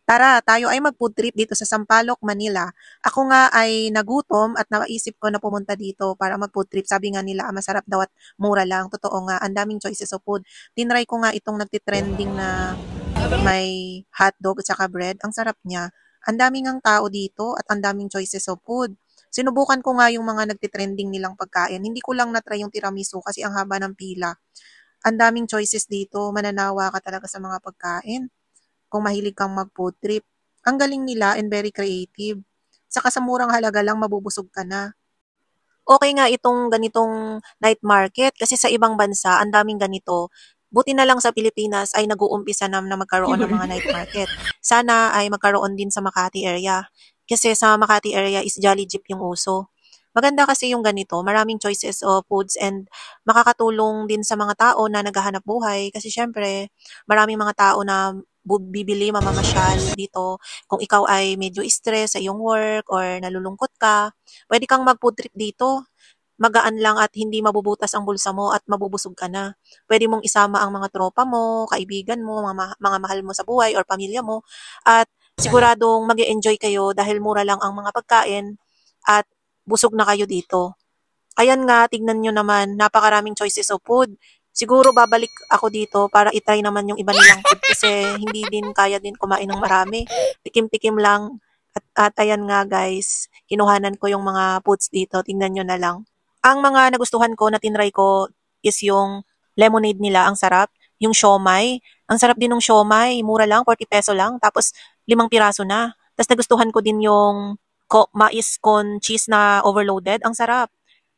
Tara, tayo ay mag-food trip dito sa Sampaloc, Manila. Ako nga ay nagutom at naisip ko na pumunta dito para mag-food trip. Sabi nga nila, masarap daw at mura lang. Totoo nga, ang daming choices of food. Tinry ko nga itong nagtitrending na may hotdog at saka bread. Ang sarap niya. Ang daming ang tao dito at ang daming choices of food. Sinubukan ko nga yung mga nagtitrending nilang pagkain. Hindi ko lang na-try yung tiramisu kasi ang haba ng pila. Ang daming choices dito. Mananawa ka talaga sa mga pagkain kung mahilig kang mag-food trip. Ang galing nila and very creative. Saka sa murang halaga lang mabubusog ka na. Okay nga itong ganitong night market kasi sa ibang bansa ang daming ganito. Buti na lang sa Pilipinas ay nag-uumpisa na magkaroon ng mga night market. Sana ay magkaroon din sa Makati area. Kasi sa Makati area is Jolly Jeep yung uso. Maganda kasi yung ganito, maraming choices of foods and makakatulong din sa mga tao na naghahanap buhay kasi syempre maraming mga tao na bibili, mamamasyal dito. Kung ikaw ay medyo stress sa iyong work or nalulungkot ka, pwede kang mag-food trip dito. Magaan lang at hindi mabubutas ang bulsa mo at mabubusog ka na. Pwede mong isama ang mga tropa mo, kaibigan mo, mga mahal mo sa buhay or pamilya mo at siguradong mag-enjoy kayo dahil mura lang ang mga pagkain at busog na kayo dito. Ayan nga, tignan nyo naman, napakaraming choices of food. Siguro babalik ako dito para itry naman yung iba nilang food kasi hindi din kaya din kumain ng marami. Tikim-tikim lang. At ayan nga guys, kinuhanan ko yung mga foods dito. Tingnan nyo na lang. Ang mga nagustuhan ko na tinry ko is yung lemonade nila. Ang sarap. Yung siomai. Ang sarap din ng siomai. Mura lang, 40 peso lang. Tapos 5 piraso na. Tapos nagustuhan ko din yung mais con cheese na overloaded. Ang sarap.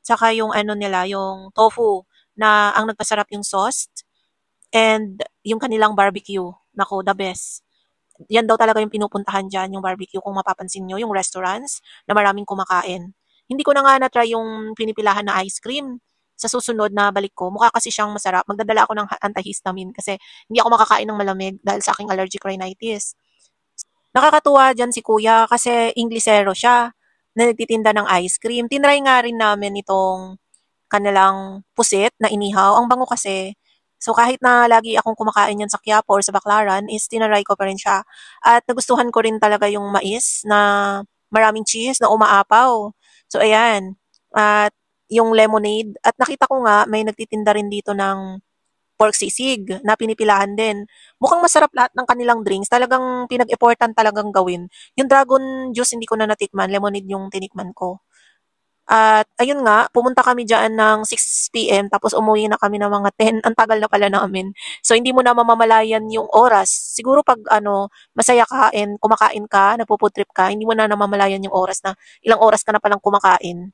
Tsaka yung ano nila, yung tofu na ang nagpasarap yung sauce and yung kanilang barbecue. Nako, the best. Yan daw talaga yung pinupuntahan dyan, yung barbecue. Kung mapapansin nyo, yung restaurants na maraming kumakain. Hindi ko na nga na-try yung pinipilahan na ice cream. Sa susunod na balik ko, mukha kasi siyang masarap. Magdadala ako ng antihistamine kasi hindi ako makakain ng malamig dahil sa aking allergic rhinitis. Nakakatuwa dyan si kuya kasi Inglesero siya na nagtitinda ng ice cream. Tinry nga rin namin itong kanilang pusit na inihaw. Ang bango kasi. So kahit na lagi akong kumakain yan sa Quiapo or sa Baclaran, is tinry ko pa rin siya. At nagustuhan ko rin talaga yung mais na maraming cheese na umaapaw. So ayan. At yung lemonade. At nakita ko nga may nagtitinda rin dito ng pork sisig na pinipilahan din. Mukhang masarap lahat ng kanilang drinks. Talagang pinag-effortan talagang gawin. Yung dragon juice hindi ko na natikman. Lemonade yung tinikman ko. At ayun nga, pumunta kami diyan ng 6 PM tapos umuwi na kami ng mga 10. Ang tagal na pala namin. So hindi mo na mamamalayan yung oras. Siguro pag ano, masaya ka and kumakain ka, nagpo-food trip ka, hindi mo na namamalayan yung oras na ilang oras ka na palang kumakain.